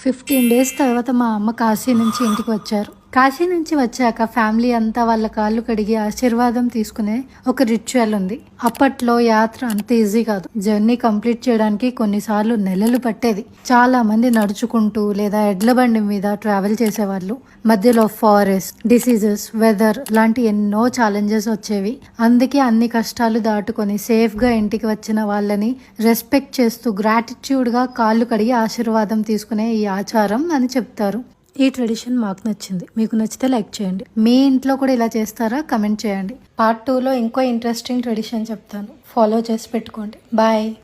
15 days తర్వాత మా అమ్మ కాశీ నుంచి ఇంటికి వచ్చారు. కాశీ నుంచి వచ్చాక ఫ్యామిలీ అంతా వాళ్ళ కాళ్ళు కడిగి ఆశీర్వాదం తీసుకునే ఒక రిచువల్ ఉంది. అప్పట్లో యాత్ర అంత ఈజీ కాదు. జర్నీ కంప్లీట్ చేయడానికి కొన్నిసార్లు నెలలు పట్టేది. చాలా మంది నడుచుకుంటూ లేదా ఎడ్ల బండి మీద ట్రావెల్ చేసేవాళ్ళు. మధ్యలో ఫారెస్ట్, డిసీజెస్, వెదర్ లాంటి ఎన్నో ఛాలెంజెస్ వచ్చేవి. అందుకే అన్ని కష్టాలు దాటుకొని సేఫ్ గా ఇంటికి వచ్చిన వాళ్ళని రెస్పెక్ట్ చేస్తూ గ్రాటిట్యూడ్ గా కాళ్ళు కడిగి ఆశీర్వాదం తీసుకునే ఈ ఆచారం అని చెప్తారు. ఈ ట్రెడిషన్ మాకు నచ్చింది. మీకు నచ్చితే లైక్ చేయండి. మీ ఇంట్లో కూడా ఇలా చేస్తారా? కమెంట్ చేయండి. పార్ట్ 2లో ఇంకో ఇంట్రెస్టింగ్ ట్రెడిషన్ చెప్తాను. ఫాలో చేసి పెట్టుకోండి. బాయ్.